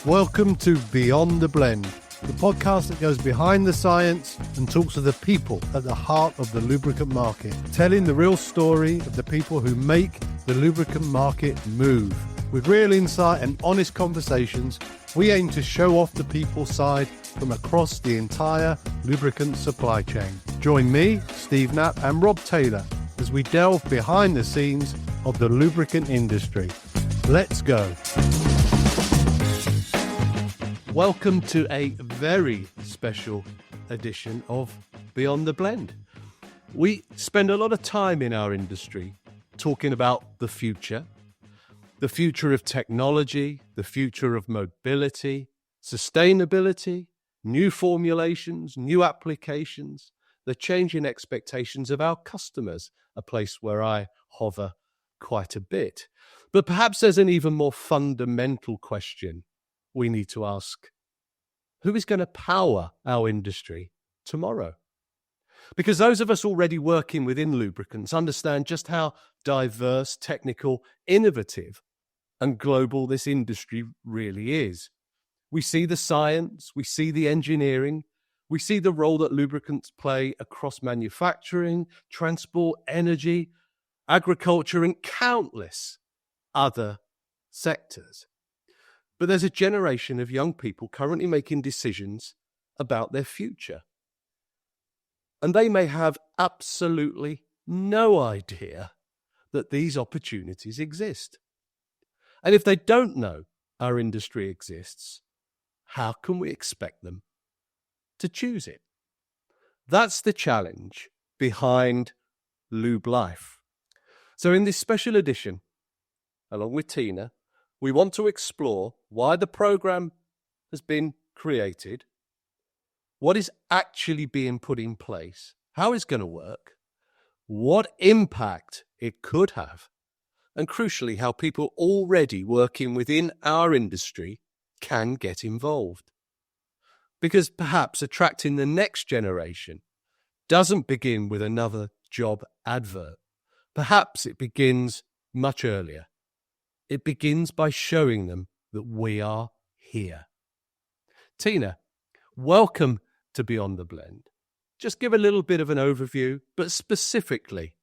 Welcome to Beyond the Blend, the podcast that goes behind the science and talks to the people at the heart of the lubricant market, telling the real story of the people who make the lubricant market move. With real insight and honest conversations, we aim to show off the people's side from across the entire lubricant supply chain. Join me, Steve Knapp, and Rob Taylor as we delve behind the scenes of the lubricant industry. Let's go. Welcome to a very special edition of Beyond the Blend. We spend a lot of time in our industry talking about the future of technology, the future of mobility, sustainability, new formulations, new applications, the changing expectations of our customers, a place where I hover quite a bit. But perhaps there's an even more fundamental question we need to ask. Who is going to power our industry tomorrow? Because those of us already working within lubricants understand just how diverse, technical, innovative, and global this industry really is. We see the science, we see the engineering, we see the role that lubricants play across manufacturing, transport, energy, agriculture, and countless other sectors. But there's a generation of young people currently making decisions about their future. And they may have absolutely no idea that these opportunities exist. And if they don't know our industry exists, how can we expect them to choose it? That's the challenge behind LUBELife. So in this special edition, along with Tina, we want to explore why the program has been created, what is actually being put in place, how it's going to work, what impact it could have, and crucially, how people already working within our industry can get involved. Because perhaps attracting the next generation doesn't begin with another job advert. Perhaps it begins much earlier. It begins by showing them that we are here. Tina, welcome to Beyond the Blend. Just give a little bit of an overview, but specifically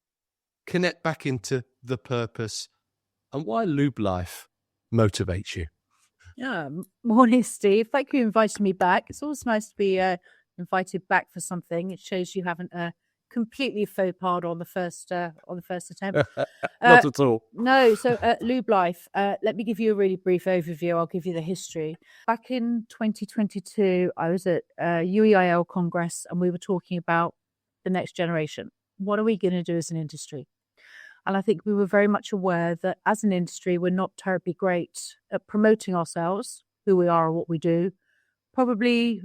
connect back into the purpose and why LUBELife motivates you. Yeah, morning, Steve. Thank you for inviting me back. It's always nice to be invited back for something. It shows you haven't completely faux pas on the first attempt. Not at all. No. So LUBELife. Let me give you a really brief overview. I'll give you the history. Back in 2022, I was at UEIL Congress, and we were talking about the next generation. What are we going to do as an industry? And I think we were very much aware that as an industry, we're not terribly great at promoting ourselves, who we are and what we do, probably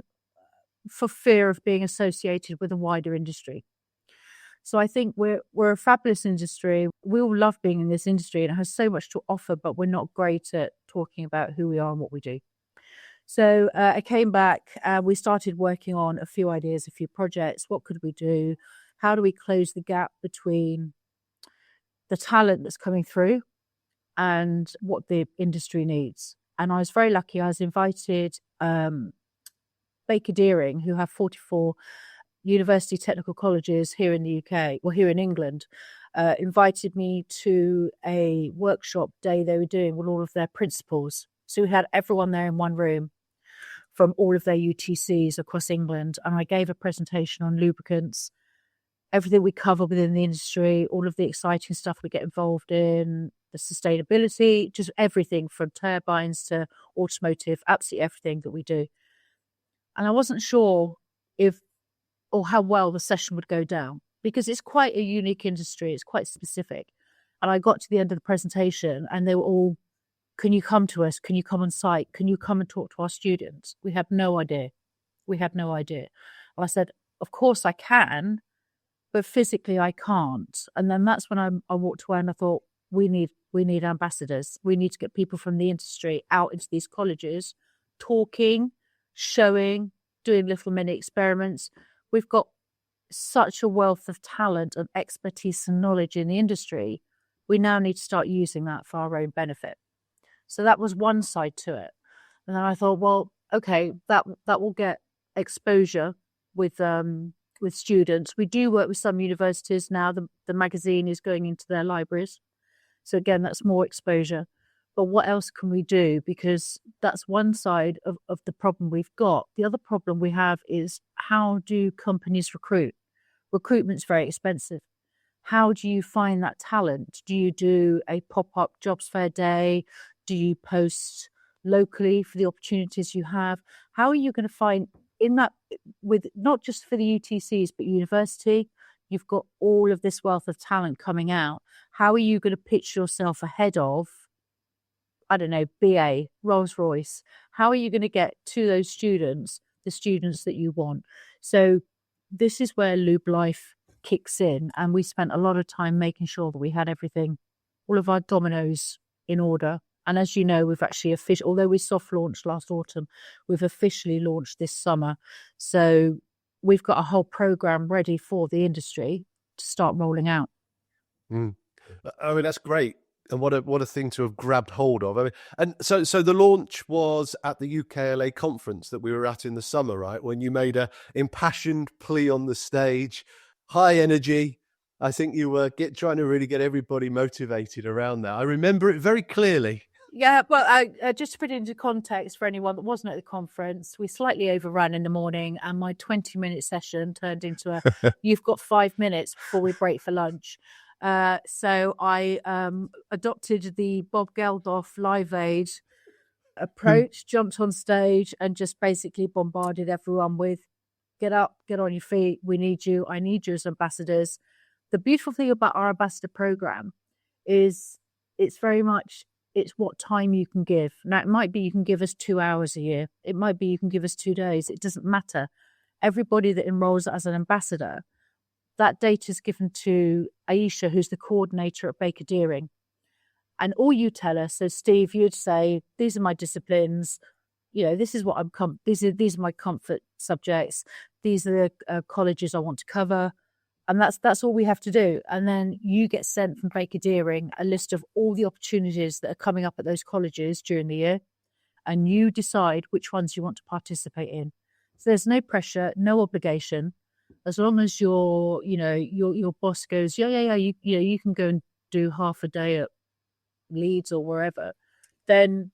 for fear of being associated with a wider industry. So I think we're a fabulous industry. We all love being in this industry, and it has so much to offer, but we're not great at talking about who we are and what we do. So I came back, we started working on a few ideas, a few projects. What could we do? How do we close the gap between the talent that's coming through and what the industry needs? And I was very lucky. I was invited, Baker Deering, who have 44 university technical colleges here in the UK, or here in England, invited me to a workshop day they were doing with all of their principals. So we had everyone there in one room from all of their UTCs across England. And I gave a presentation on lubricants, everything we cover within the industry, all of the exciting stuff we get involved in, the sustainability, just everything from turbines to automotive, absolutely everything that we do. And I wasn't sure or how well the session would go down, because it's quite a unique industry. It's quite specific. And I got to the end of the presentation and they were all, can you come to us? Can you come on site? Can you come and talk to our students? We had no idea. And I said, of course I can, but physically I can't. And then that's when I walked away and I thought, we need ambassadors. We need to get people from the industry out into these colleges, talking, showing, doing little mini experiments. We've got such a wealth of talent and expertise and knowledge in the industry. We now need to start using that for our own benefit. So that was one side to it. And then I thought, well, okay, that will get exposure with students. We do work with some universities now. The magazine is going into their libraries. So again, that's more exposure. But what else can we do? Because that's one side of the problem we've got. The other problem we have is, how do companies recruit? Recruitment's very expensive. How do you find that talent? Do you do a pop-up jobs fair day? Do you post locally for the opportunities you have? How are you going to find in that, with not just for the UTCs, but university? You've got all of this wealth of talent coming out. How are you going to pitch yourself ahead of, I don't know, BA, Rolls-Royce? How are you going to get to those students, the students that you want? So this is where LUBELife kicks in. And we spent a lot of time making sure that we had everything, all of our dominoes in order. And as you know, we've actually although we soft launched last autumn, we've officially launched this summer. So we've got a whole program ready for the industry to start rolling out. I mean, that's great. And what a thing to have grabbed hold of. I mean, and so the launch was at the UKLA conference that we were at in the summer, right? When you made a impassioned plea on the stage, high energy. I think you were trying to really get everybody motivated around that. I remember it very clearly. Yeah, well, just to put it into context for anyone that wasn't at the conference, we slightly overran in the morning, and my 20-minute session turned into a you've got 5 minutes before we break for lunch. So I adopted the Bob Geldof Live Aid approach, jumped on stage and just basically bombarded everyone with, get up, get on your feet, we need you, I need you as ambassadors. The beautiful thing about our ambassador program is it's very much, it's what time you can give. Now, it might be you can give us 2 hours a year. It might be you can give us 2 days. It doesn't matter. Everybody that enrolls as an ambassador, that data is given to Aisha, who's the coordinator at Baker Deering. And all you tell us, so Steve, you'd say, these are my disciplines. You know, this is what these are my comfort subjects. These are the colleges I want to cover. And that's all we have to do. And then you get sent from Baker Deering a list of all the opportunities that are coming up at those colleges during the year. And you decide which ones you want to participate in. So there's no pressure, no obligation. As long as your boss goes, yeah, you can go and do half a day at Leeds or wherever, then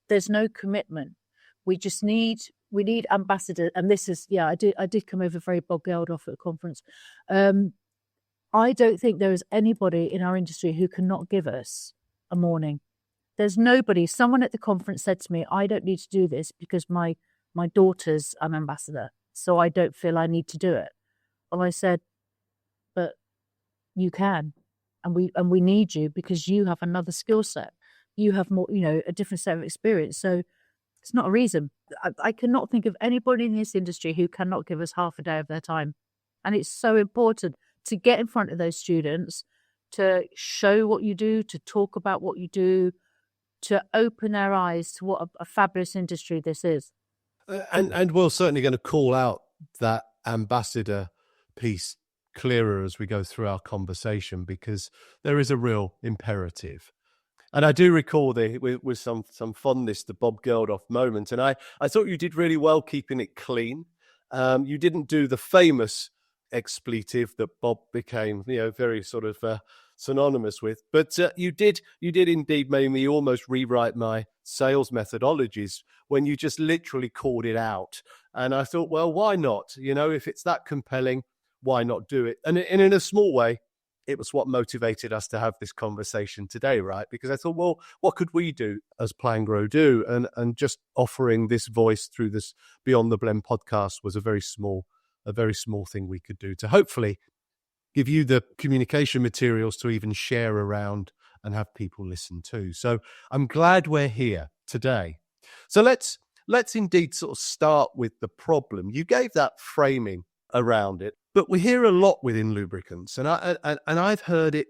there's no commitment. We need ambassadors, and this is, I did come over very Bob Geldof at the conference. I don't think there is anybody in our industry who cannot give us a morning. There's nobody. Someone at the conference said to me, I don't need to do this because my daughter's an ambassador, so I don't feel I need to do it. And I said, but you can, and we need you because you have another skill set. You have more, a different set of experience. So it's not a reason. I cannot think of anybody in this industry who cannot give us half a day of their time. And it's so important to get in front of those students, to show what you do, to talk about what you do, to open their eyes to what a fabulous industry this is. And we're certainly going to call out that ambassador piece clearer as we go through our conversation, because there is a real imperative. And I do recall with some fondness the Bob Geldof moment, and I thought you did really well keeping it clean. You didn't do the famous expletive that Bob became, very sort of synonymous with, but you did indeed make me almost rewrite my sales methodologies when you just literally called it out. And I thought, well, why not? If it's that compelling, why not do it? And in a small way, it was what motivated us to have this conversation today, right? Because I thought, well, what could we do as Plan Grow Do? And just offering this voice through this Beyond the Blend podcast was a very small thing we could do to hopefully give you the communication materials to even share around and have people listen to. So I'm glad we're here today. So let's indeed sort of start with the problem. You gave that framing around it, but we hear a lot within lubricants, and I've heard it.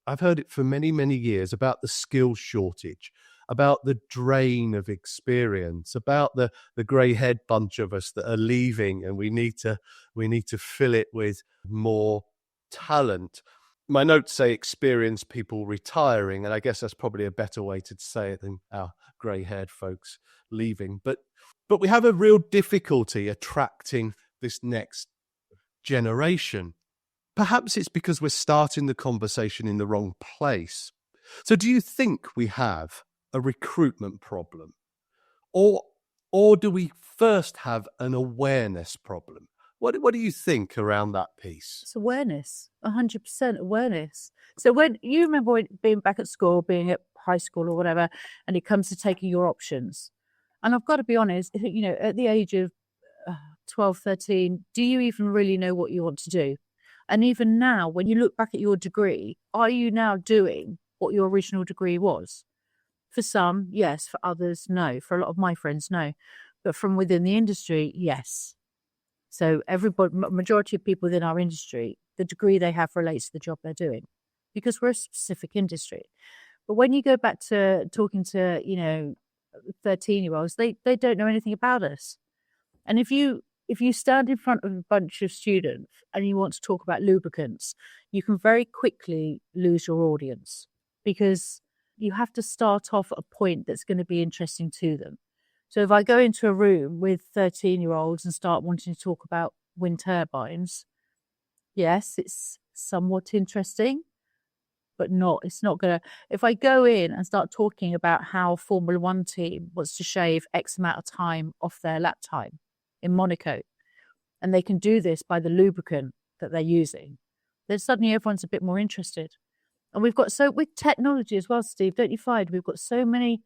I've heard it for many, many years about the skills shortage, about the drain of experience, about the grey head bunch of us that are leaving, and we need to fill it with more talent. My notes say experienced people retiring, and I guess that's probably a better way to say it than our grey-haired folks leaving. But we have a real difficulty attracting this next generation. Perhaps it's because we're starting the conversation in the wrong place. So do you think we have a recruitment problem? Or do we first have an awareness problem? What do you think around that piece? It's awareness, 100% awareness. So when you remember being back at school, being at high school or whatever, and it comes to taking your options. And I've got to be honest, you know, at the age of 12, 13, do you even really know what you want to do? And even now, when you look back at your degree, are you now doing what your original degree was? For some, yes. For others, no. For a lot of my friends, no. But from within the industry, yes. So majority of people within our industry, the degree they have relates to the job they're doing because we're a specific industry. But when you go back to talking to, 13-year-olds, they don't know anything about us. And if you stand in front of a bunch of students and you want to talk about lubricants, you can very quickly lose your audience because you have to start off at a point that's going to be interesting to them. So if I go into a room with 13-year-olds and start wanting to talk about wind turbines, yes, it's somewhat interesting, but it's not going to. If I go in and start talking about how a Formula One team wants to shave X amount of time off their lap time in Monaco, and they can do this by the lubricant that they're using, then suddenly everyone's a bit more interested. And with technology as well, Steve, don't you find we've got so many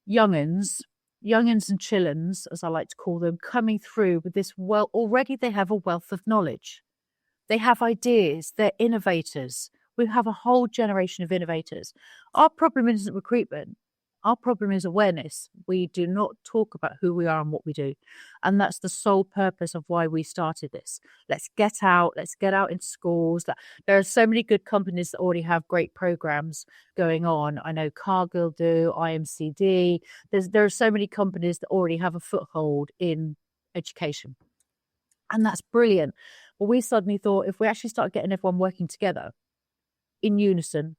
young'uns and chillins, as I like to call them, coming through with this, already they have a wealth of knowledge. They have ideas. They're innovators. We have a whole generation of innovators. Our problem isn't recruitment. Our problem is awareness. We do not talk about who we are and what we do. And that's the sole purpose of why we started this. Let's get out into schools. There are so many good companies that already have great programs going on. I know Cargill do, IMCD. There are so many companies that already have a foothold in education. And that's brilliant. Well, we suddenly thought if we actually start getting everyone working together in unison,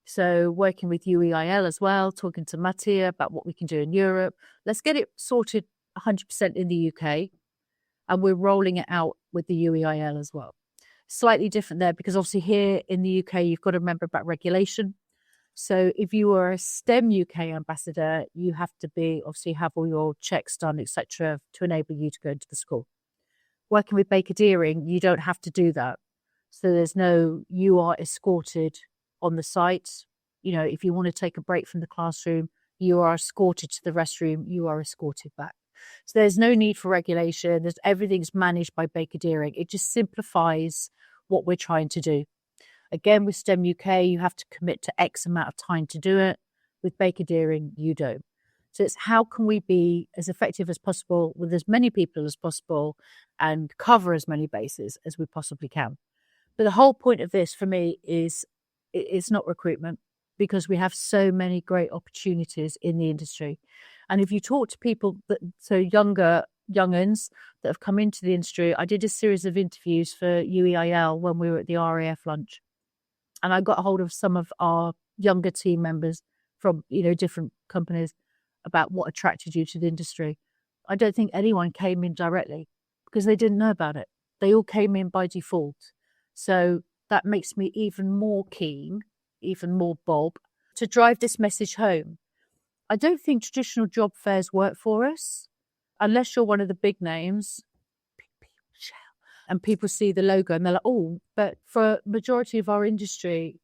so working with UEIL as well, talking to Mattia about what we can do in Europe. Let's get it sorted 100% in the UK. And we're rolling it out with the UEIL as well. Slightly different there because obviously here in the UK, you've got to remember about regulation. So if you are a STEM UK ambassador, you have to have all your checks done, etc., to enable you to go into the school. Working with Baker Deering, you don't have to do that. So you are escorted on the site. If you want to take a break from the classroom, you are escorted to the restroom, you are escorted back. So there's no need for regulation. Everything's managed by Baker Deering. It just simplifies what we're trying to do. Again, with STEM UK, you have to commit to X amount of time to do it. With Baker Deering, you don't. So it's how can we be as effective as possible with as many people as possible and cover as many bases as we possibly can. But the whole point of this for me is it's not recruitment because we have so many great opportunities in the industry. And if you talk to people young'uns that have come into the industry, I did a series of interviews for UEIL when we were at the RAF lunch. And I got a hold of some of our younger team members from, different companies about what attracted you to the industry. I don't think anyone came in directly because they didn't know about it. They all came in by default. So that makes me even more keen, even more Bob, to drive this message home. I don't think traditional job fairs work for us unless you're one of the big names. And people see the logo and they're like, oh, but for majority of our industry,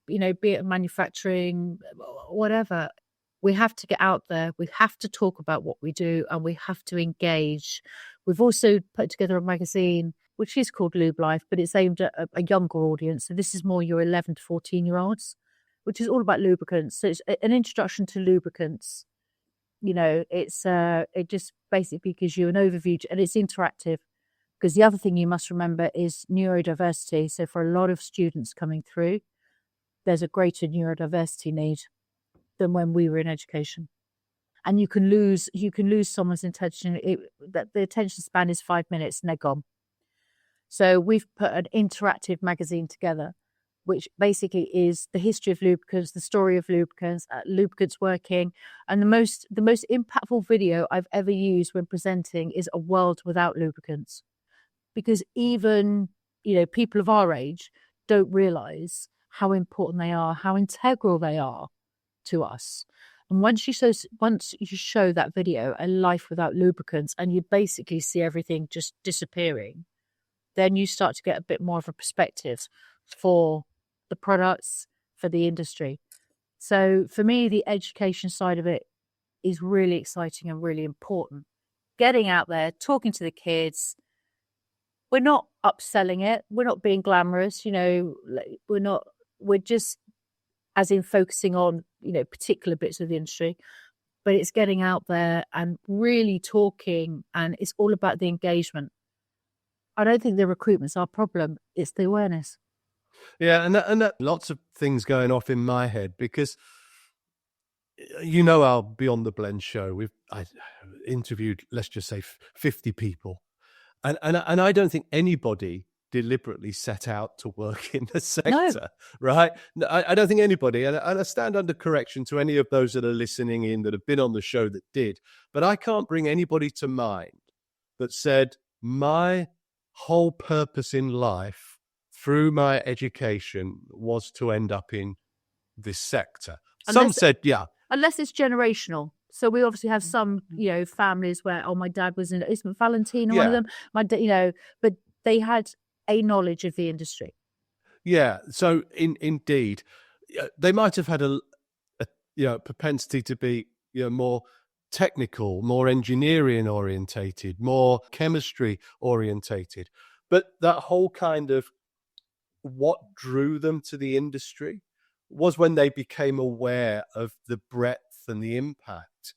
be it manufacturing, whatever, we have to get out there. We have to talk about what we do and we have to engage. We've also put together a magazine which is called LUBELife, but it's aimed at a younger audience. So this is more your 11 to 14-year-olds, which is all about lubricants. So it's an introduction to lubricants. It just basically gives you an overview and it's interactive. Because the other thing you must remember is neurodiversity. So for a lot of students coming through, there's a greater neurodiversity need than when we were in education. And you can lose someone's attention. The attention span is 5 minutes and they're gone. So we've put an interactive magazine together, which basically is the history of lubricants, the story of lubricants, lubricants working. And the most impactful video I've ever used when presenting is a world without lubricants. Because even, people of our age don't realize how important they are, how integral they are to us. And once you show that video, a life without lubricants, and you basically see everything just disappearing, then you start to get a bit more of a perspective for the products, for the industry. So for me, the education side of it is really exciting and really important. Getting out there, talking to the kids. We're not upselling it. We're not being glamorous. We're just, as in focusing on, particular bits of the industry, but it's getting out there and really talking, and it's all about the engagement. I don't think the recruitment's our problem. It's the awareness. Yeah, and that lots of things going off in my head, because our Beyond the Blend show, I interviewed, let's just say, 50 people, and I don't think anybody deliberately set out to work in the sector, right? I don't think anybody, and I stand under correction to any of those that are listening in that have been on the show that did, but I can't bring anybody to mind that said, my whole purpose in life through my education was to end up in this sector. Some said, yeah. Unless it's generational. So we obviously have some, families where, my dad was in, Isn't Valentino one of them? My dad, but they had a knowledge of the industry. Yeah. So indeed, they might have had a propensity to be, more technical, more engineering orientated, more chemistry orientated. But that whole kind of what drew them to the industry was when they became aware of the breadth and the impact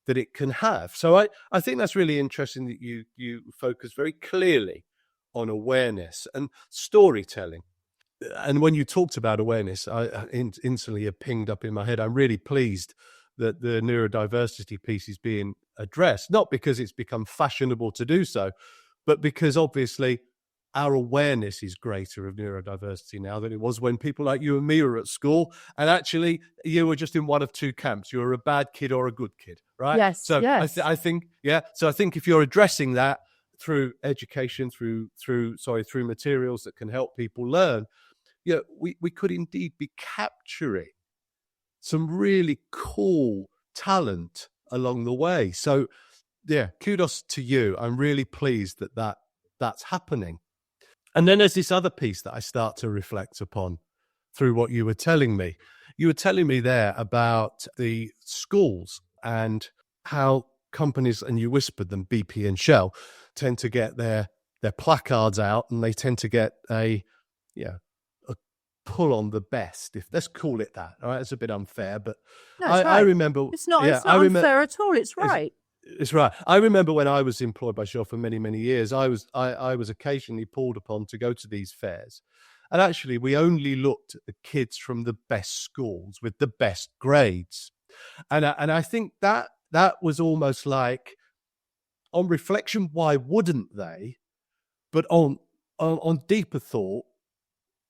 that it can have. So I think that's really interesting that you focus very clearly on awareness and storytelling. And when you talked about awareness, I instantly it pinged up in my head. I'm really pleased that the neurodiversity piece is being addressed, not because it's become fashionable to do so, but because obviously our awareness is greater of neurodiversity now than it was when people like you and me were at school. And actually, you were just in one of two camps. You were a bad kid or a good kid, right? Yes. So yes. I think, So I think if you're addressing that through education, through materials that can help people learn, we could indeed be capturing some really cool talent along the way. So, kudos to you. I'm really pleased that that's happening. And then there's this other piece that I start to reflect upon through what you were telling me. You were telling me there about the schools and how companies, and you whispered them, BP and Shell, tend to get their placards out, and they tend to get a pull on the best, if let's call it that. All right, it's a bit unfair, but no, I remember it's not unfair at all. It's right. It's right. I remember when I was employed by Shell for many, many years, I was occasionally pulled upon to go to these fairs. And actually, we only looked at the kids from the best schools with the best grades. And I think that was almost like, on reflection, why wouldn't they? But on deeper thought,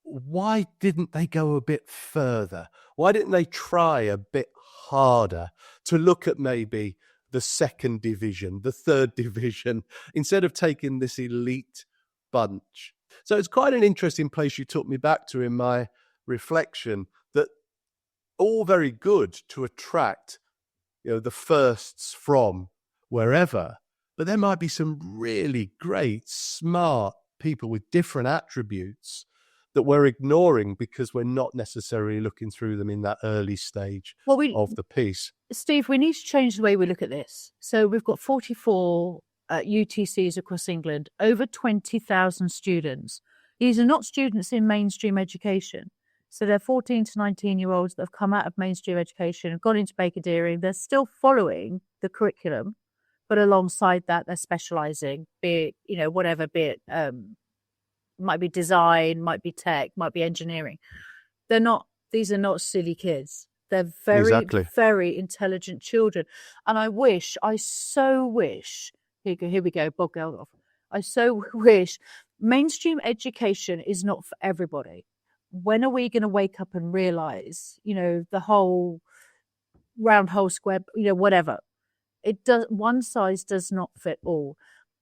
why didn't they go a bit further? Why didn't they try a bit harder to look at maybe the second division, the third division, instead of taking this elite bunch? So it's quite an interesting place you took me back to in my reflection, that all very good to attract, the firsts from wherever, but there might be some really great, smart people with different attributes that we're ignoring because we're not necessarily looking through them in that early stage of the piece. Steve, we need to change the way we look at this. So we've got 44 UTCs across England, over 20,000 students. These are not students in mainstream education. So they're 14 to 19-year-olds that have come out of mainstream education and gone into baker dairying. They're still following the curriculum, but alongside that, they're specialising, be it, whatever, be it might be design, might be tech, might be engineering. These are not silly kids. They're very, very intelligent children. And I so wish, here we go, Bob Geldof. I so wish Mainstream education is not for everybody. When are we going to wake up and realize, the whole round hole square, whatever? One size does not fit all.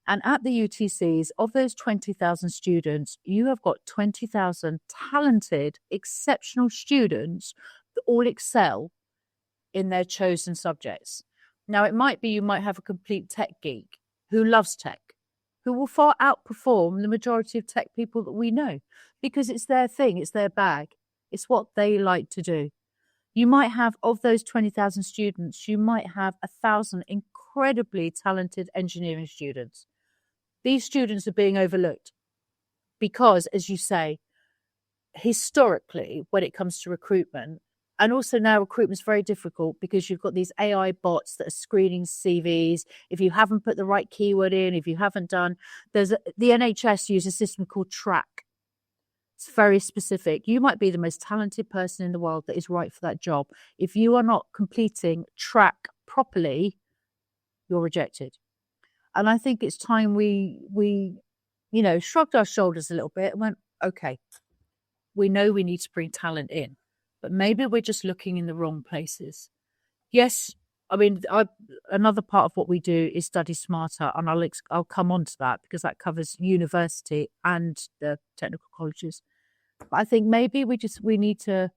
And at the UTCs, of those 20,000 students, you have got 20,000 talented, exceptional students that all excel in their chosen subjects. Now, it might be you might have a complete tech geek who loves tech, who will far outperform the majority of tech people that we know, because it's their thing, it's their bag, it's what they like to do. You might have, of those 20,000 students, you might have 1,000 incredibly talented engineering students. These students are being overlooked because, as you say, historically, when it comes to recruitment, and also now recruitment is very difficult because you've got these AI bots that are screening CVs. If you haven't put the right keyword in, if you haven't done, the NHS uses a system called Track. It's very specific. You might be the most talented person in the world that is right for that job. If you are not completing Track properly, you're rejected. And I think it's time we shrugged our shoulders a little bit and went, okay, we know we need to bring talent in, but maybe we're just looking in the wrong places. Yes, I mean, another part of what we do is study smarter, and I'll come on to that because that covers university and the technical colleges. But I think maybe we need to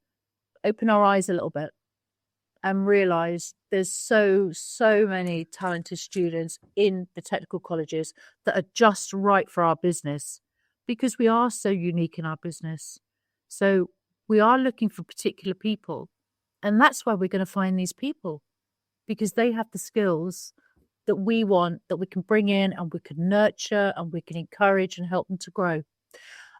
open our eyes a little bit and realize there's so many talented students in the technical colleges that are just right for our business, because we are so unique in our business. So we are looking for particular people, and that's why we're going to find these people, because they have the skills that we want, that we can bring in and we can nurture and we can encourage and help them to grow.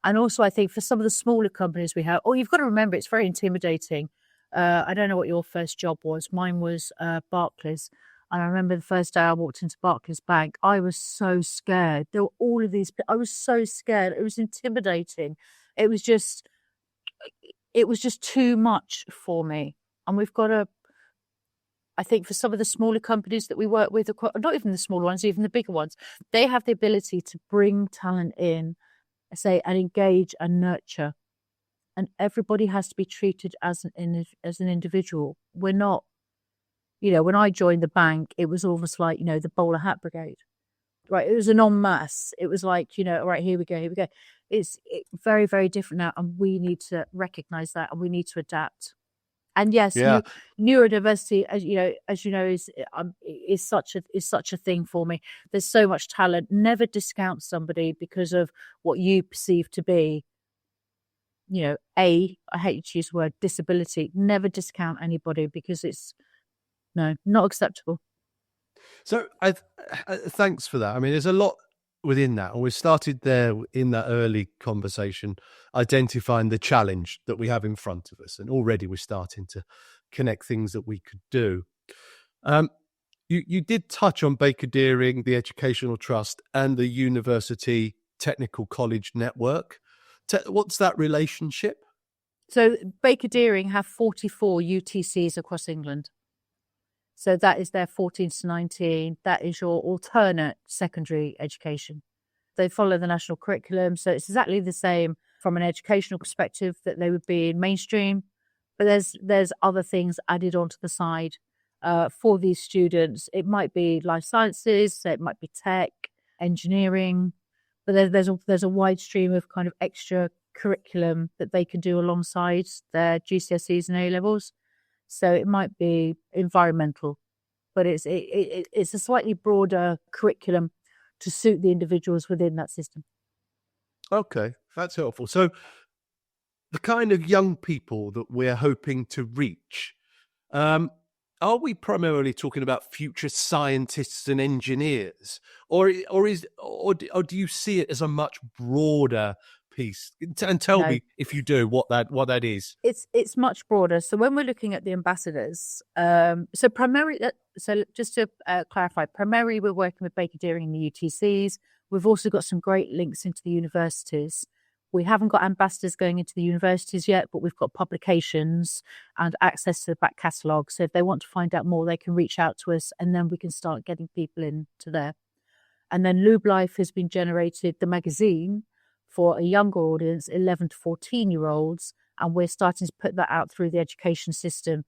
And also, I think for some of the smaller companies we have, you've got to remember, it's very intimidating. I don't know what your first job was. Mine was Barclays. And I remember the first day I walked into Barclays Bank, I was so scared. There were all of these, I was so scared. It was intimidating. It was just too much for me. And we've got to, I think for some of the smaller companies that we work with, not even the smaller ones, even the bigger ones, they have the ability to bring talent in, and engage and nurture. And everybody has to be treated as an individual. We're not, when I joined the bank, it was almost like, the bowler hat brigade, right? It was an en masse. It was like, all right, here we go. It's very, very different now. And we need to recognize that, and we need to adapt. And yes, neurodiversity, as you know, is such a thing for me. There's so much talent. Never discount somebody because of what you perceive to be, I hate to use the word disability. Never discount anybody, because it's not acceptable. So thanks for that. I mean, there's a lot within that, and we started there in that early conversation, identifying the challenge that we have in front of us, and already we're starting to connect things that we could do. You did touch on Baker Deering, the Educational Trust, and the University Technical College Network. What's that relationship? So Baker Deering have 44 UTCs across England. So that is their 14 to 19. That is your alternate secondary education. They follow the national curriculum. So it's exactly the same from an educational perspective that they would be in mainstream. But there's other things added onto the side for these students. It might be life sciences, so it might be tech, engineering. But there's a wide stream of kind of extra curriculum that they can do alongside their GCSEs and A-levels. So it might be environmental, but it's a slightly broader curriculum to suit the individuals within that system. Okay, that's helpful. So the kind of young people that we're hoping to reach, are we primarily talking about future scientists and engineers, or do you see it as a much broader piece? And tell me, if you do, what that is. It's much broader. So when we're looking at the ambassadors, so just to clarify, primarily we're working with Baker Deering and the UTCs. We've also got some great links into the universities. We haven't got ambassadors going into the universities yet, but we've got publications and access to the back catalogue. So if they want to find out more, they can reach out to us, and then we can start getting people into there. And then LUBELife has been generated, the magazine, for a younger audience, 11 to 14-year-olds, and we're starting to put that out through the education system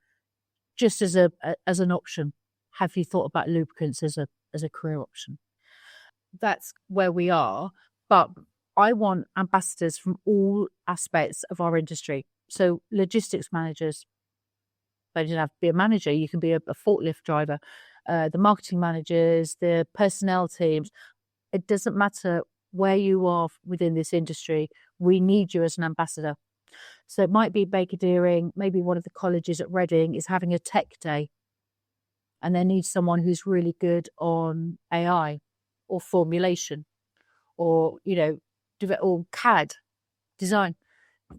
just as an option. Have you thought about lubricants as a career option? That's where we are. But I want ambassadors from all aspects of our industry. So logistics managers, but you don't have to be a manager. You can be a forklift driver, the marketing managers, the personnel teams. It doesn't matter where you are within this industry. We need you as an ambassador. So it might be Baker Deering, maybe one of the colleges at Reading is having a tech day, and they need someone who's really good on AI or formulation or, or CAD design.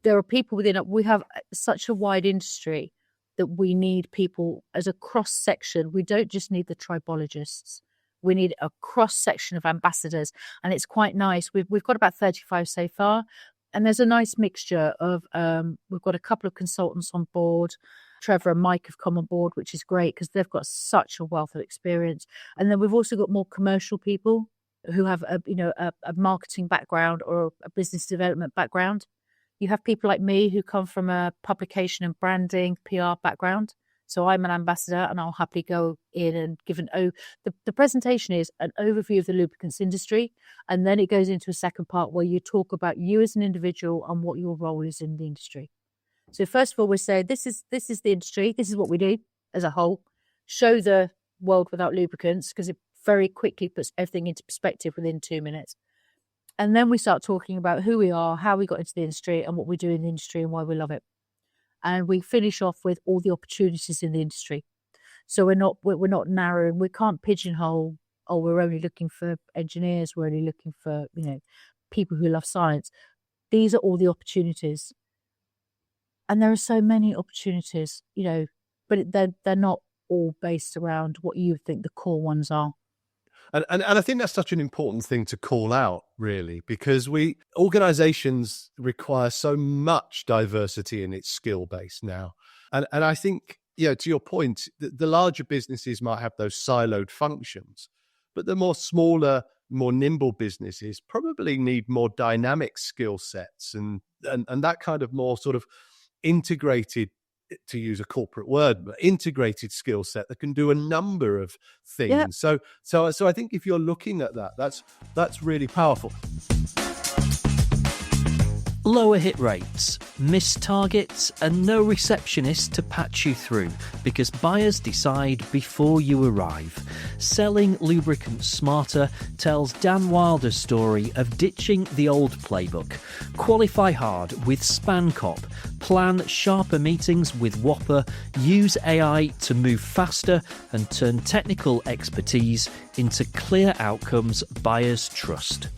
There are people within it. We have such a wide industry that we need people as a cross section. We don't just need the tribologists. We need a cross section of ambassadors, and it's quite nice. We've got about 35 so far, and there's a nice mixture of. We've got a couple of consultants on board. Trevor and Mike have come on board, which is great because they've got such a wealth of experience. And then we've also got more commercial people who have a marketing background or a business development background. You have people like me who come from a publication and branding PR background. So I'm an ambassador, and I'll happily go in and give the presentation is an overview of the lubricants industry. And then it goes into a second part where you talk about you as an individual and what your role is in the industry. So first of all, we say, this is the industry. This is what we do as a whole. Show the world without lubricants, because it very quickly puts everything into perspective within 2 minutes. And then we start talking about who we are, how we got into the industry, and what we do in the industry and why we love it. And we finish off with all the opportunities in the industry. So we're not narrowing. We can't pigeonhole. Oh, we're only looking for engineers. We're only looking for people who love science. These are all the opportunities. And there are so many opportunities, but they're not all based around what you think the core ones are. And I think that's such an important thing to call out, really, because organizations require so much diversity in its skill base now. And I think, to your point, the larger businesses might have those siloed functions, but the more smaller, more nimble businesses probably need more dynamic skill sets and that kind of more sort of integrated, to use a corporate word, but integrated skill set that can do a number of things. Yep. So I think if you're looking at that, that's really powerful. Lower hit rates, missed targets, and no receptionist to patch you through because buyers decide before you arrive. Selling Lubricants Smarter tells Dan Wilder's story of ditching the old playbook. Qualify hard with SpanCop. Plan sharper meetings with Whopper. Use AI to move faster and turn technical expertise into clear outcomes buyers trust.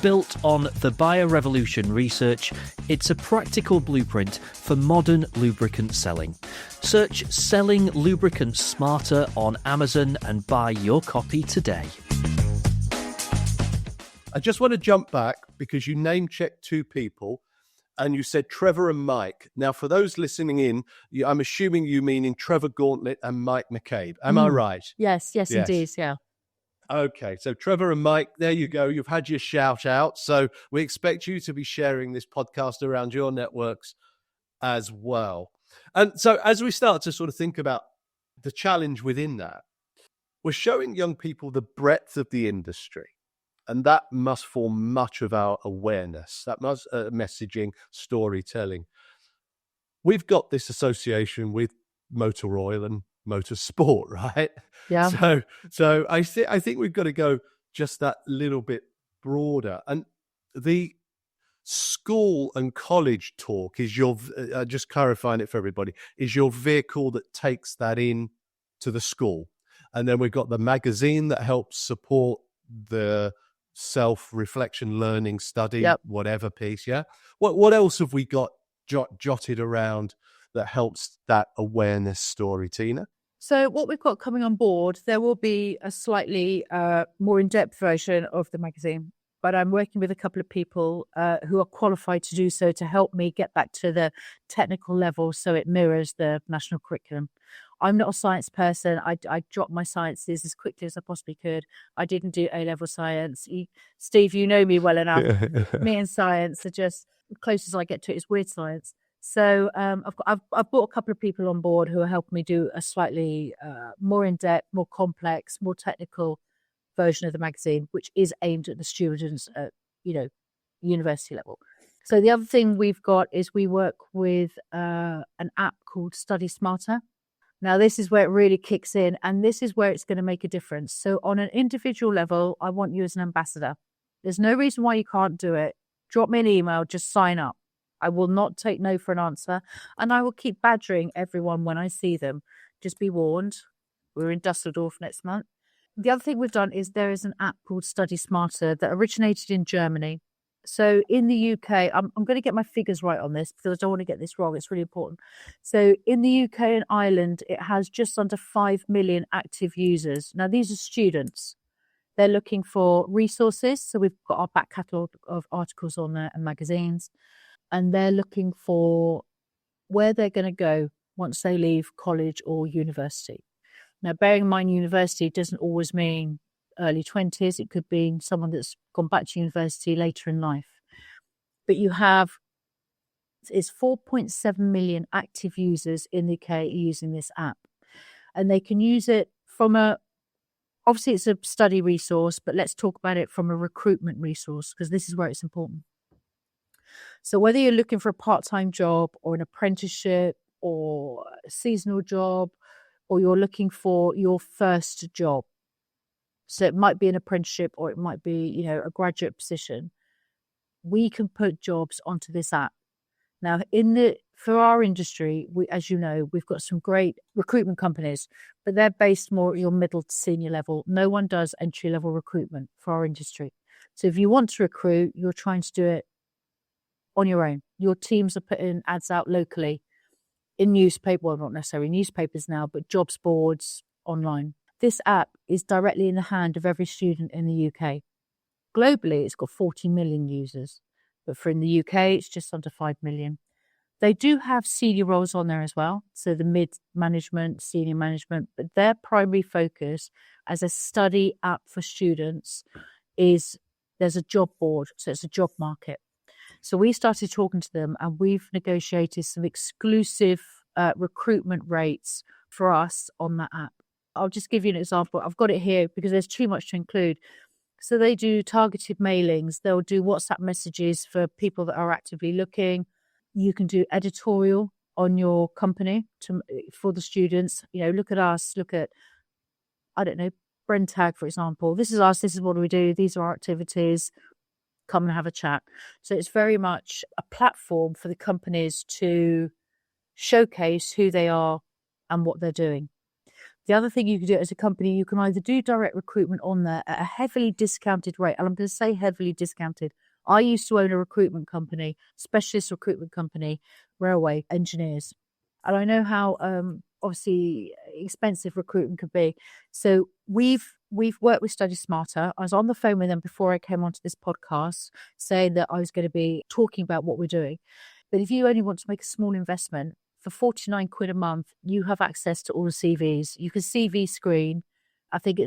Built on the Buyer Revolution research, it's a practical blueprint for modern lubricant selling. Search Selling Lubricants Smarter on Amazon and buy your copy today. I just want to jump back because you name-checked two people and you said Trevor and Mike. Now, for those listening in, I'm assuming you mean Trevor Gauntlet and Mike McCabe. Am I right? Yes, indeed, yeah. Okay, so Trevor and Mike, there you go. You've had your shout out. So we expect you to be sharing this podcast around your networks as well. And so as we start to sort of think about the challenge within that, we're showing young people the breadth of the industry. And that must form much of our awareness. That must messaging, storytelling. We've got this association with motor oil and motorsport, right? Yeah. So I think we've got to go just that little bit broader. And the school and college talk is just clarifying it for everybody, is your vehicle that takes that in to the school. And then we've got the magazine that helps support the self-reflection, learning, study, whatever piece. Yeah. What else have we got jotted around that helps that awareness story, Tina? So what we've got coming on board, there will be a slightly more in-depth version of the magazine, but I'm working with a couple of people who are qualified to do so to help me get back to the technical level so it mirrors the national curriculum. I'm not a science person. I dropped my sciences as quickly as I possibly could. I didn't do A-level science. Steve, you know me well enough. Me and science are just, the closest I get to it is weird science. So I've brought a couple of people on board who are helping me do a slightly more in-depth, more complex, more technical version of the magazine, which is aimed at the students at, university level. So the other thing we've got is we work with an app called Study Smarter. Now, this is where it really kicks in, and this is where it's going to make a difference. So on an individual level, I want you as an ambassador. There's no reason why you can't do it. Drop me an email, just sign up. I will not take no for an answer, and I will keep badgering everyone when I see them. Just be warned, we're in Dusseldorf next month. The other thing we've done is there is an app called Study Smarter that originated in Germany. So in the UK, I'm going to get my figures right on this because I don't want to get this wrong. It's really important. So in the UK and Ireland, it has just under 5 million active users. Now, these are students. They're looking for resources. So we've got our back catalogue of articles on there and magazines. And they're looking for where they're going to go once they leave college or university. Now, bearing in mind university doesn't always mean early 20s. It could be someone that's gone back to university later in life. But it's 4.7 million active users in the UK using this app. And they can use it obviously it's a study resource, but let's talk about it from a recruitment resource because this is where it's important. So whether you're looking for a part-time job or an apprenticeship or a seasonal job, or you're looking for your first job, so it might be an apprenticeship or it might be, a graduate position, we can put jobs onto this app. Now, for our industry, as you know, we've got some great recruitment companies, but they're based more at your middle to senior level. No one does entry-level recruitment for our industry. So if you want to recruit, you're trying to do it on your own. Your teams are putting ads out locally in well, not necessarily newspapers now, but jobs boards online. This app is directly in the hand of every student in the UK. Globally, it's got 40 million users, but in the UK, it's just under 5 million. They do have senior roles on there as well, so the mid-management, senior management, but their primary focus as a study app for students is there's a job board, so it's a job market. So we started talking to them and we've negotiated some exclusive recruitment rates for us on that app. I'll just give you an example. I've got it here because there's too much to include. So they do targeted mailings. They'll do WhatsApp messages for people that are actively looking. You can do editorial on your company for the students. Look at us, look at, I don't know, Brentag, for example. This is us. This is what we do. These are our activities. Come and have a chat. So it's very much a platform for the companies to showcase who they are and what they're doing. The other thing you can do as a company, you can either do direct recruitment on there at a heavily discounted rate. And I'm going to say heavily discounted. I used to own a recruitment company, specialist recruitment company, railway engineers. And I know how obviously expensive recruitment could be. So we've worked with Study Smarter. I was on the phone with them before I came onto this podcast saying that I was going to be talking about what we're doing. But if you only want to make a small investment, for 49 quid a month, you have access to all the CVs. You can CV screen. I think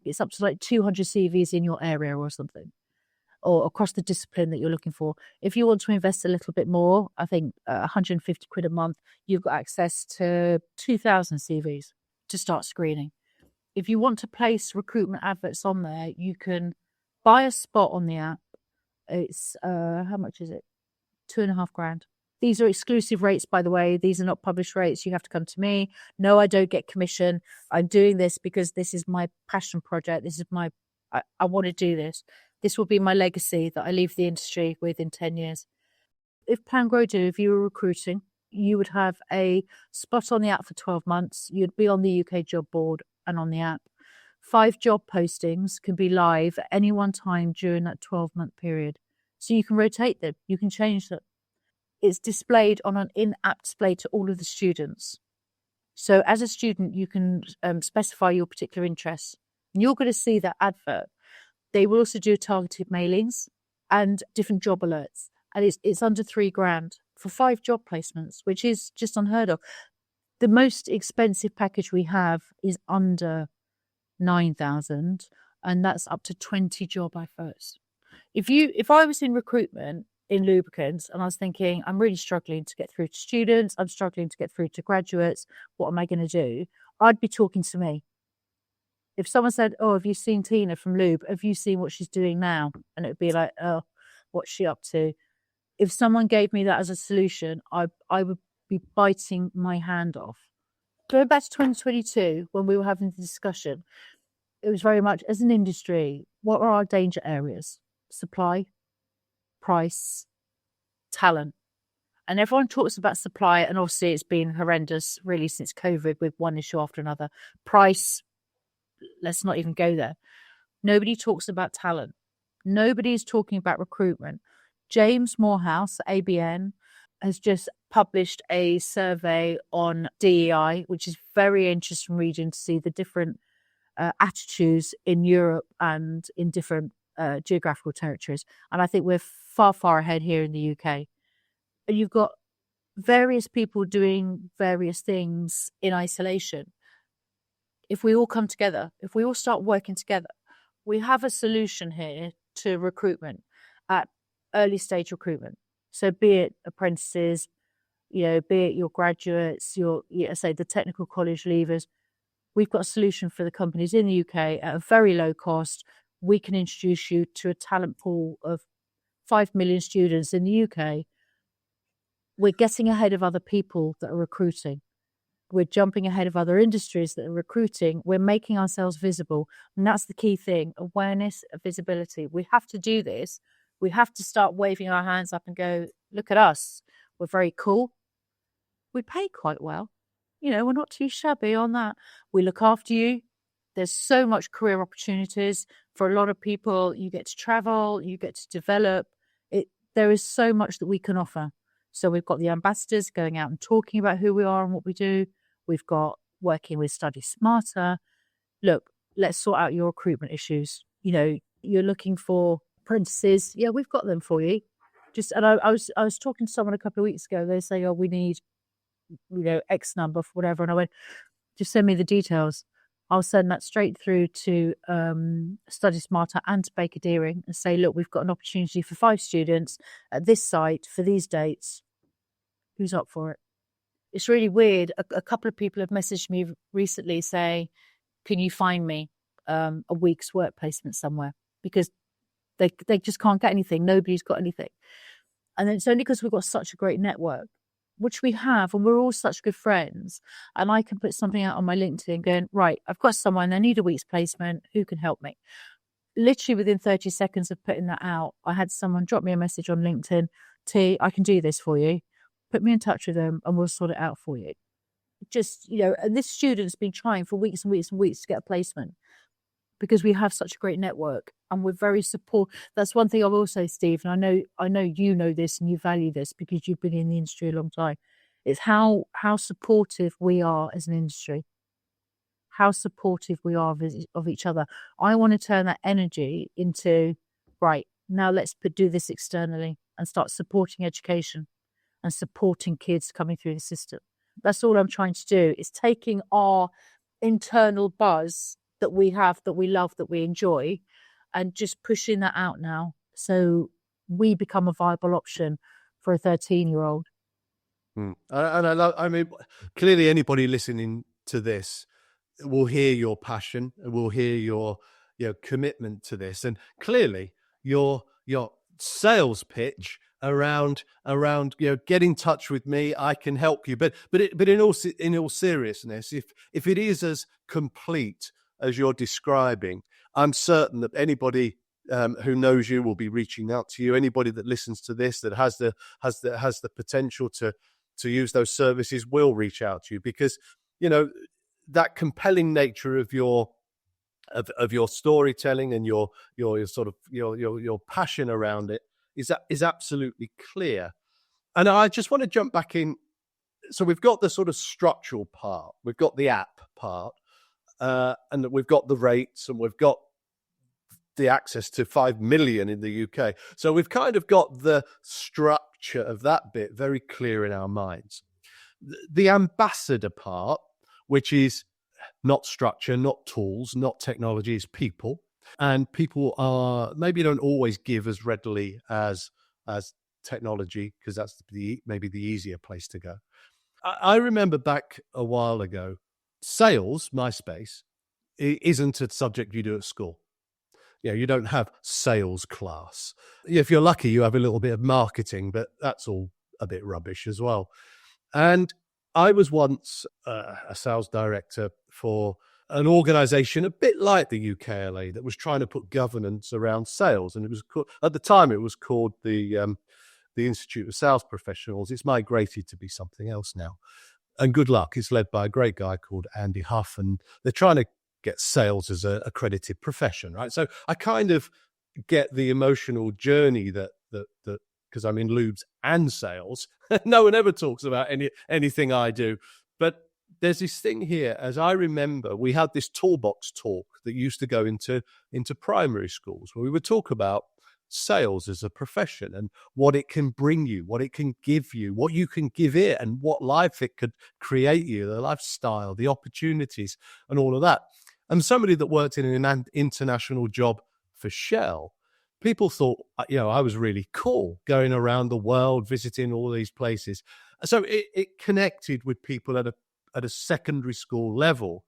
it's up to like 200 CVs in your area or something, or across the discipline that you're looking for. If you want to invest a little bit more, I think 150 quid a month, you've got access to 2,000 CVs to start screening. If you want to place recruitment adverts on there, you can buy a spot on the app. It's, how much is it? 2.5 grand. These are exclusive rates, by the way. These are not published rates. You have to come to me. No, I don't get commission. I'm doing this because this is my passion project. This is I want to do this. This will be my legacy that I leave the industry with in 10 years. If Plan Grow Do, if you were recruiting, you would have a spot on the app for 12 months. You'd be on the UK job board and on the app. 5 job postings can be live at any one time during that 12-month period. So you can rotate them. You can change them. It's displayed on an in-app display to all of the students. So as a student, you can specify your particular interests. And you're going to see that advert. They will also do targeted mailings and different job alerts. And it's under 3 grand for 5 job placements, which is just unheard of. The most expensive package we have is under 9,000, and that's up to 20 job adverts. If I was in recruitment in lubricants and I was thinking, I'm really struggling to get through to students, I'm struggling to get through to graduates, what am I going to do? I'd be talking to me. If someone said, oh, have you seen Tina from Lube? Have you seen what she's doing now? And it would be like, oh, what's she up to? If someone gave me that as a solution, I would be biting my hand off. Going back to 2022, when we were having the discussion, it was very much, as an industry, what are our danger areas? Supply, price, talent. And everyone talks about supply, and obviously it's been horrendous really since COVID with one issue after another. Price, let's not even go there. Nobody talks about talent. Nobody is talking about recruitment. James Morehouse, ABN, has just published a survey on DEI, which is very interesting reading to see the different attitudes in Europe and in different geographical territories. And I think we're far, far ahead here in the UK. And you've got various people doing various things in isolation. If we all come together, if we all start working together, we have a solution here to recruitment at early stage recruitment. So be it apprentices, be it your graduates, say the technical college leavers, we've got a solution for the companies in the UK at a very low cost. We can introduce you to a talent pool of 5 million students in the UK. We're getting ahead of other people that are recruiting. We're jumping ahead of other industries that are recruiting. We're making ourselves visible. And that's the key thing, awareness, visibility. We have to do this. We have to start waving our hands up and go, look at us. We're very cool. We pay quite well. We're not too shabby on that. We look after you. There's so much career opportunities. For a lot of people, you get to travel, you get to develop. There is so much that we can offer. So we've got the ambassadors going out and talking about who we are and what we do. We've got working with Study Smarter. Look, let's sort out your recruitment issues. You're looking for apprentices. Yeah, we've got them for you. I was talking to someone a couple of weeks ago. They say, oh, we need, X number for whatever. And I went, just send me the details. I'll send that straight through to Study Smarter and to Baker Deering and say, look, we've got an opportunity for 5 students at this site for these dates. Who's up for it? It's really weird. A couple of people have messaged me recently saying, can you find me a week's work placement somewhere? Because they just can't get anything. Nobody's got anything. And it's only because we've got such a great network, which we have, and we're all such good friends. And I can put something out on my LinkedIn going, right, I've got someone, they need a week's placement. Who can help me? Literally within 30 seconds of putting that out, I had someone drop me a message on LinkedIn. T, I can do this for you. Put me in touch with them and we'll sort it out for you. Just, and this student's been trying for weeks and weeks and weeks to get a placement because we have such a great network and we're very support. That's one thing I will say, Steve, and I know you know this and you value this because you've been in the industry a long time. It's how supportive we are as an industry, how supportive we are of each other. I want to turn that energy into, right, now let's do this externally and start supporting education and supporting kids coming through the system. That's all I'm trying to do, is taking our internal buzz that we have, that we love, that we enjoy, and just pushing that out now so we become a viable option for a 13-year-old. And I mean, clearly anybody listening to this will hear your passion, will hear your commitment to this, and clearly your sales pitch around get in touch with me, I can help you. But in all seriousness, if it is as complete as you're describing, I'm certain that anybody who knows you will be reaching out to you. Anybody that listens to this that has the potential to use those services will reach out to you, because that compelling nature of your storytelling and your sort of your passion around it is absolutely clear. And I just want to jump back in. So we've got the sort of structural part, we've got the app part, and we've got the rates, and we've got the access to 5 million in the UK. So we've kind of got the structure of that bit very clear in our minds. The ambassador part, which is not structure, not tools, not technology, is people. And people are maybe don't always give as readily as technology, because that's maybe the easier place to go. I remember back a while ago, sales, my space, isn't a subject you do at school. You don't have sales class. If you're lucky, you have a little bit of marketing, but that's all a bit rubbish as well. And I was once a sales director for an organization a bit like the UKLA that was trying to put governance around sales. And it was called, at the time, it was called the Institute of Sales Professionals. It's migrated to be something else now. And good luck. It's led by a great guy called Andy Huff, and they're trying to get sales as an accredited profession, right? So I kind of get the emotional journey that because I'm in lubes and sales. No one ever talks about anything I do. But there's this thing here, as I remember, we had this toolbox talk that used to go into primary schools where we would talk about sales as a profession and what it can bring you, what it can give you, what you can give it, and what life it could create you, the lifestyle, the opportunities, and all of that. And somebody that worked in an international job for Shell, people thought, I was really cool going around the world, visiting all these places. So it connected with people at a secondary school level.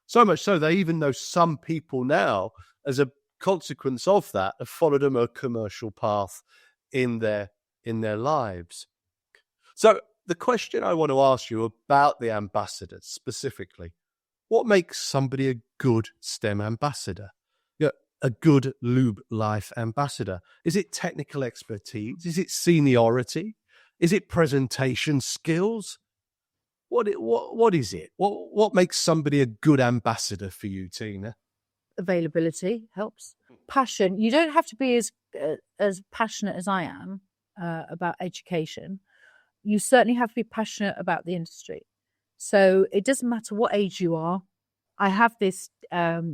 So much so that even though some people now, as a consequence of that, have followed a more commercial path in their lives. So the question I want to ask you about the ambassadors specifically, what makes somebody a good STEM ambassador? A good LUBELife ambassador? Is it technical expertise? Is it seniority? Is it presentation skills? What is it? What makes somebody a good ambassador for you, Tina? Availability helps. Passion. You don't have to be as passionate as I am about education. You certainly have to be passionate about the industry. So it doesn't matter what age you are. I have this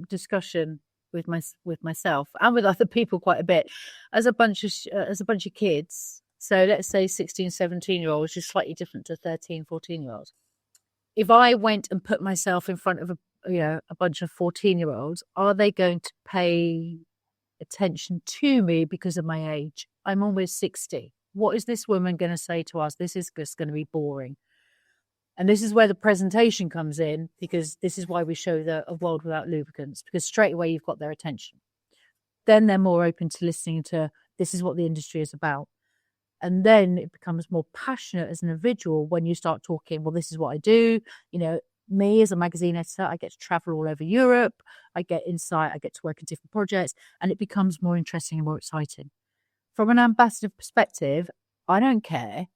discussion with myself and with other people quite a bit as a bunch of kids. So let's say 16, 17-year-olds, which is slightly different to 13, 14-year-olds. If I went and put myself in front of a bunch of 14-year-olds, are they going to pay attention to me because of my age? I'm almost 60. What is this woman going to say to us? This is just going to be boring. And this is where the presentation comes in, because this is why we show a world without lubricants, because straight away you've got their attention. Then they're more open to listening to, this is what the industry is about. And then it becomes more passionate as an individual when you start talking, well, this is what I do. Me as a magazine editor, I get to travel all over Europe. I get insight. I get to work in different projects, and it becomes more interesting and more exciting. From an ambassador perspective, I don't care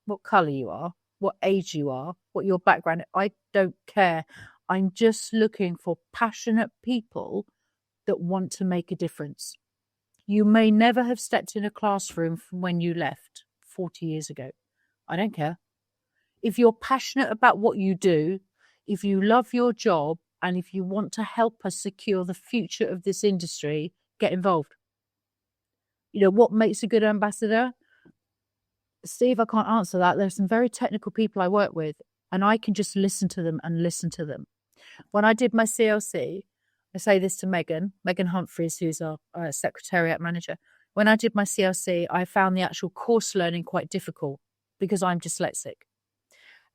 what colour you are, what age you are, what your background. I don't care. I'm just looking for passionate people that want to make a difference. You may never have stepped in a classroom from when you left 40 years ago. I don't care. If you're passionate about what you do, if you love your job, and if you want to help us secure the future of this industry, get involved. What makes a good ambassador? Steve, I can't answer that. There's some very technical people I work with, and I can just listen to them and listen to them. When I did my CLC, I say this to Megan Humphreys, who's our secretariat manager. When I did my CLC, I found the actual course learning quite difficult because I'm dyslexic.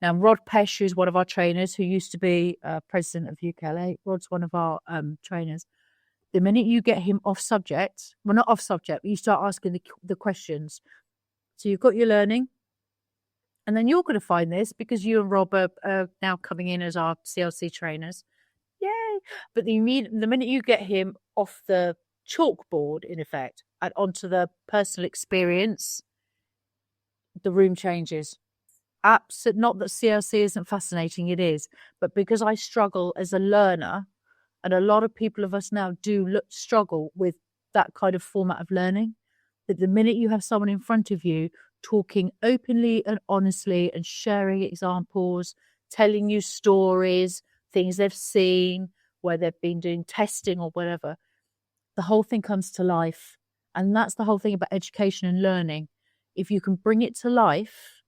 Now, Rod Pesh, who's one of our trainers, who used to be president of UKLA, Rod's one of our trainers. The minute you get him off subject, well, not off subject, but you start asking the questions. So you've got your learning, and then you're going to find this because you and Rob are now coming in as our CLC trainers. Yay! But the minute you get him off the chalkboard, in effect, and onto the personal experience, the room changes. Not that CLC isn't fascinating, it is, but because I struggle as a learner, and a lot of people of us now do struggle with that kind of format of learning, that the minute you have someone in front of you talking openly and honestly and sharing examples, telling you stories, things they've seen, where they've been doing testing or whatever, the whole thing comes to life. And that's the whole thing about education and learning. If you can bring it to life,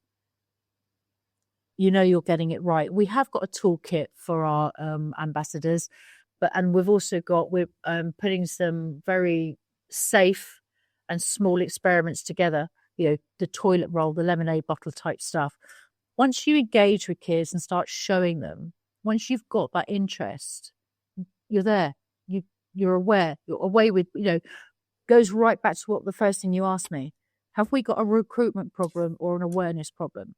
you're getting it right. We have got a toolkit for our ambassadors, and we're putting some very safe and small experiments together. The toilet roll, the lemonade bottle type stuff. Once you engage with kids and start showing them, once you've got that interest, you're there. You're aware. You're away with, goes right back to what the first thing you asked me. Have we got a recruitment problem or an awareness problem?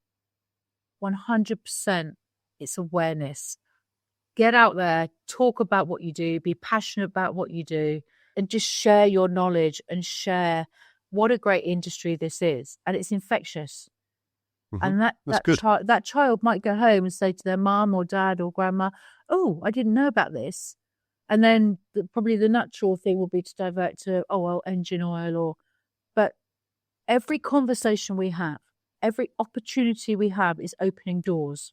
100% it's awareness. Get out there, talk about what you do, be passionate about what you do, and just share your knowledge and share what a great industry this is. And it's infectious. Mm-hmm. And that child might go home and say to their mum or dad or grandma, oh, I didn't know about this. And then probably the natural thing will be to divert to, engine oil but every conversation we have, every opportunity we have is opening doors.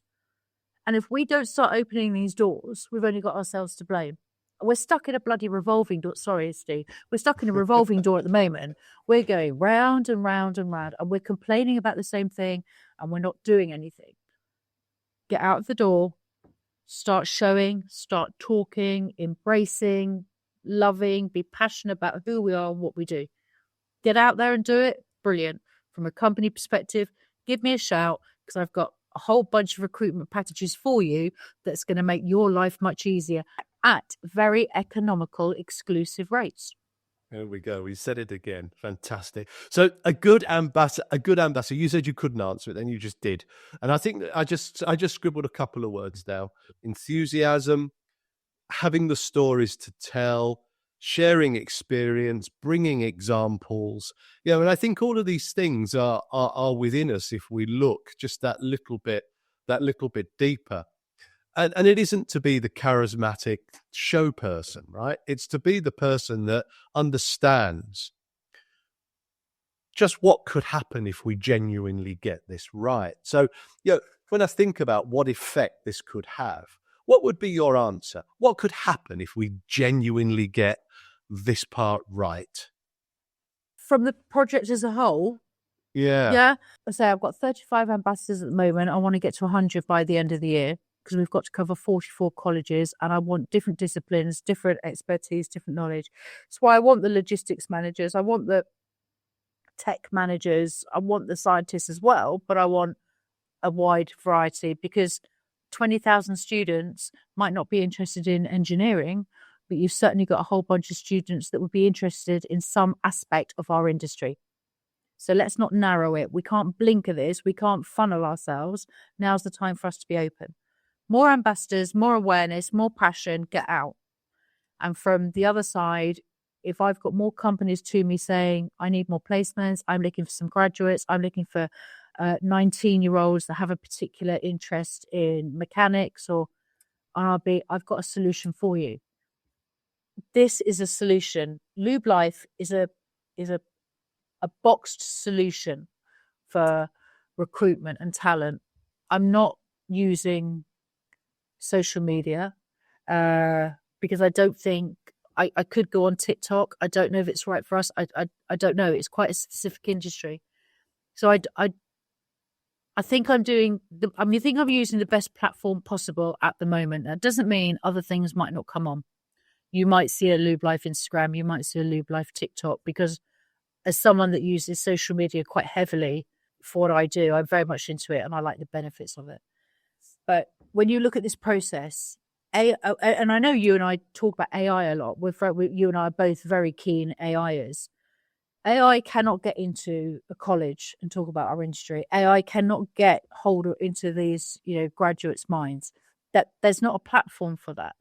And if we don't start opening these doors, we've only got ourselves to blame. We're stuck in a bloody revolving door. Sorry, Steve. We're stuck in a revolving door at the moment. We're going round and round and round, and we're complaining about the same thing, and we're not doing anything. Get out of the door, start showing, start talking, embracing, loving, be passionate about who we are and what we do. Get out there and do it. Brilliant. From a company perspective, give me a shout, because I've got a whole bunch of recruitment packages for you that's going to make your life much easier at very economical, exclusive rates. There we go. We said it again. Fantastic. So a good ambassador. You said you couldn't answer it, then you just did. And I think that I just scribbled a couple of words down. Enthusiasm, having the stories to tell, sharing experience, bringing examples. And I think all of these things are within us if we look just that little bit deeper. And it isn't to be the charismatic show person, right? It's to be the person that understands just what could happen if we genuinely get this right. So, when I think about what effect this could have, what would be your answer? What could happen if we genuinely get this part right? From the project as a whole? Yeah. I say I've got 35 ambassadors at the moment. I want to get to 100 by the end of the year, because we've got to cover 44 colleges, and I want different disciplines, different expertise, different knowledge. That's why I want the logistics managers, I want the tech managers, I want the scientists as well, but I want a wide variety, because 20,000 students might not be interested in engineering, but you've certainly got a whole bunch of students that would be interested in some aspect of our industry. So let's not narrow it. We can't blinker this. We can't funnel ourselves. Now's the time for us to be open. More ambassadors, more awareness, more passion, get out. And from the other side, if I've got more companies to me saying, I need more placements, I'm looking for some graduates, I'm looking for 19-year-olds that have a particular interest in mechanics or RB, I've got a solution for you. This is a solution. LUBELife is a boxed solution for recruitment and talent. I'm not using social media because I don't think I could go on TikTok. I don't know if it's right for us. I don't know. It's quite a specific industry. So I think I'm using the best platform possible at the moment. That doesn't mean other things might not come on. You might see a LUBELife Instagram, you might see a LUBELife TikTok, because as someone that uses social media quite heavily for what I do, I'm very much into it and I like the benefits of it. But when you look at this process, and I know you and I talk about AI a lot. You and I are both very keen AIers. AI cannot get into a college and talk about our industry. AI cannot get hold into these, graduates' minds. That there's not a platform for that.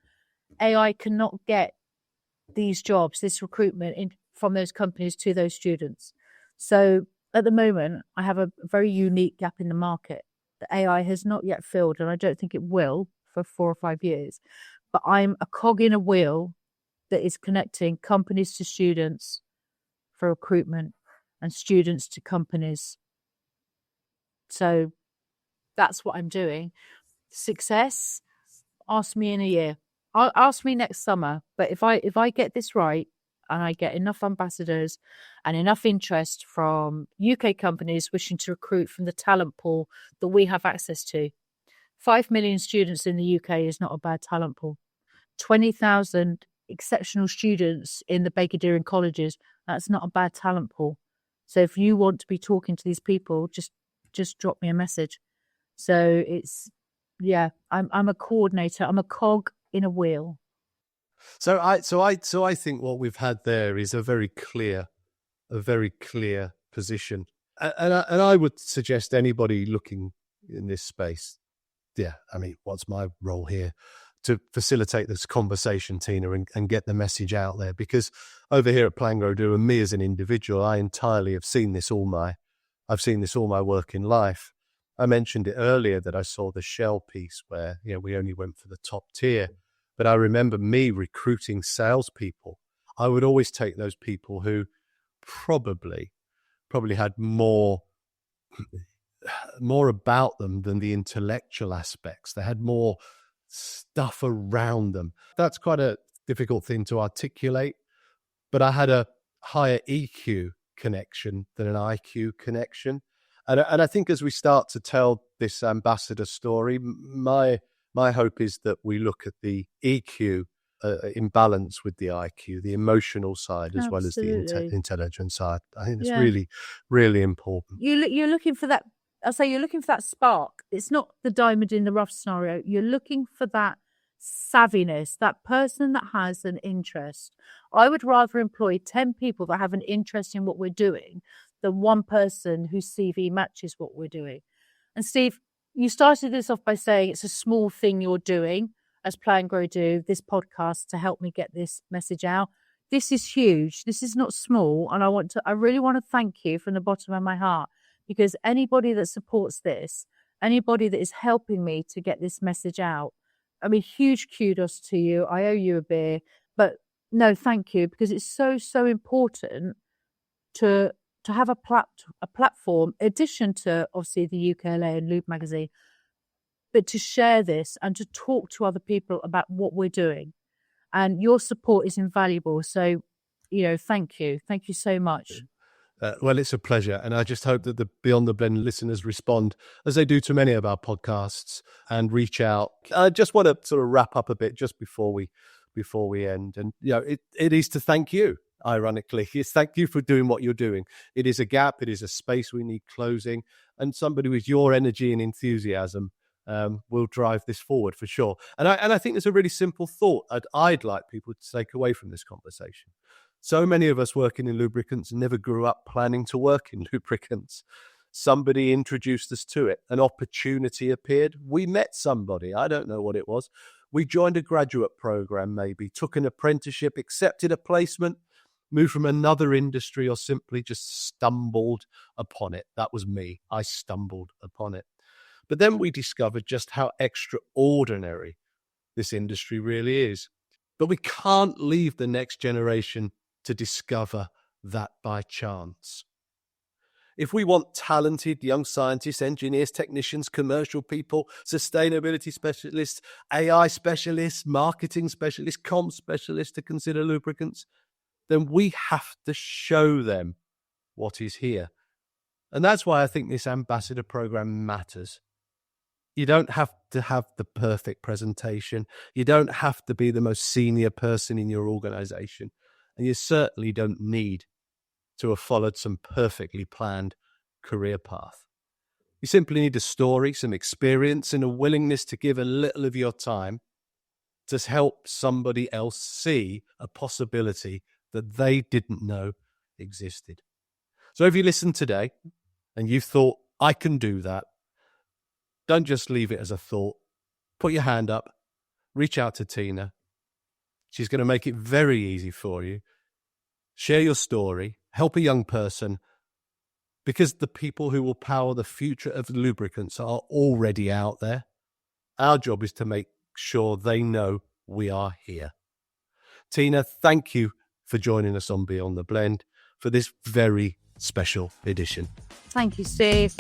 AI cannot get these jobs, this recruitment from those companies to those students. So at the moment, I have a very unique gap in the market that AI has not yet filled, and I don't think it will for 4 or 5 years. But I'm a cog in a wheel that is connecting companies to students for recruitment and students to companies. So that's what I'm doing. Success, ask me in a year. Ask me next summer. But if I get this right and I get enough ambassadors and enough interest from UK companies wishing to recruit from the talent pool that we have access to 5 million students in the UK is not a bad talent pool. 20,000 exceptional students in the Baker Deering colleges, that's not a bad talent pool. So if you want to be talking to these people, just drop me a message. So it's, yeah, I'm a coordinator. I'm a cog in a wheel. So I think what we've had there is a very clear position. And I would suggest anybody looking in this space, yeah, I mean, what's my role here? To facilitate this conversation, Tina, and get the message out there. Because over here at Plan Grow Do, and me as an individual, I entirely have seen this I've seen this all my working life. I mentioned it earlier that I saw the Shell piece where, you know, we only went for the top tier. But I remember me recruiting salespeople. I would always take those people who probably had more about them than the intellectual aspects. They had more stuff around them. That's quite a difficult thing to articulate, but I had a higher EQ connection than an IQ connection. And I think as we start to tell this ambassador story, my hope is that we look at the EQ in balance with the IQ, the emotional side, as well as the intelligence side. I think it's really, really important. You're looking for that. I'll say you're looking for that spark. It's not the diamond in the rough scenario. You're looking for that savviness, that person that has an interest. I would rather employ 10 people that have an interest in what we're doing than one person whose CV matches what we're doing. And Steve, you started this off by saying it's a small thing you're doing as Plan Grow Do, this podcast, to help me get this message out. This is huge. This is not small. And I really want to thank you from the bottom of my heart, because anybody that supports this, anybody that is helping me to get this message out, I mean, huge kudos to you. I owe you a beer, but no, thank you, because it's so important to have a platform, in addition to obviously the UKLA and Lube magazine, but to share this and to talk to other people about what we're doing. And your support is invaluable. So, you know, thank you. Thank you so much. Well, it's a pleasure. And I just hope that the Beyond the Blend listeners respond, as they do to many of our podcasts, and reach out. I just want to sort of wrap up a bit just before we end. And, you know, it is to thank you, ironically. It's thank you for doing what you're doing. It is a gap. It is a space we need closing. And somebody with your energy and enthusiasm will drive this forward for sure. And I think there's a really simple thought I'd like people to take away from this conversation. So many of us working in lubricants never grew up planning to work in lubricants. Somebody introduced us to it. An opportunity appeared. We met somebody. I don't know what it was. We joined a graduate program, maybe, took an apprenticeship, accepted a placement, moved from another industry, or simply just stumbled upon it. That was me. I stumbled upon it. But then we discovered just how extraordinary this industry really is. But we can't leave the next generation to discover that by chance. If we want talented young scientists, engineers, technicians, commercial people, sustainability specialists, AI specialists, marketing specialists, comms specialists to consider lubricants, then we have to show them what is here. And that's why I think this ambassador program matters. You don't have to have the perfect presentation. You don't have to be the most senior person in your organization. And you certainly don't need to have followed some perfectly planned career path. You simply need a story, some experience, and a willingness to give a little of your time to help somebody else see a possibility that they didn't know existed. So if you listen today and you've thought, I can do that, don't just leave it as a thought. Put your hand up, reach out to Tina. She's going to make it very easy for you. Share your story, help a young person, because the people who will power the future of lubricants are already out there. Our job is to make sure they know we are here. Tina, thank you for joining us on Beyond the Blend for this very special edition. Thank you, Steve.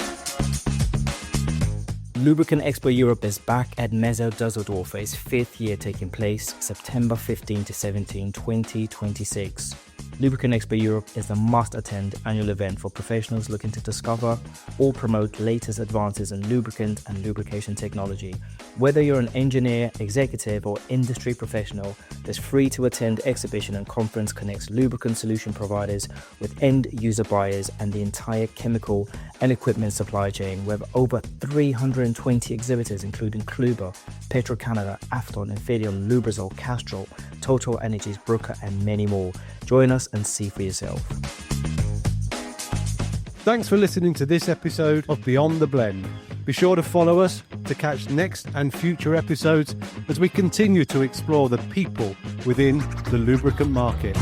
Lubricant Expo Europe is back at Messe Düsseldorf for its 5th year, taking place September 15 to 17, 2026. Lubricant Expo Europe is the must-attend annual event for professionals looking to discover or promote latest advances in lubricant and lubrication technology. Whether you're an engineer, executive, or industry professional, this free-to-attend exhibition and conference connects lubricant solution providers with end-user buyers and the entire chemical and equipment supply chain. We have over 320 exhibitors, including LUBE, Petro-Canada, Afton, Infineon, Lubrizol, Castrol, Total Energies, Brooker, and many more. Join us and see for yourself. Thanks for listening to this episode of Beyond the Blend. Be sure to follow us to catch next and future episodes as we continue to explore the people within the lubricant market.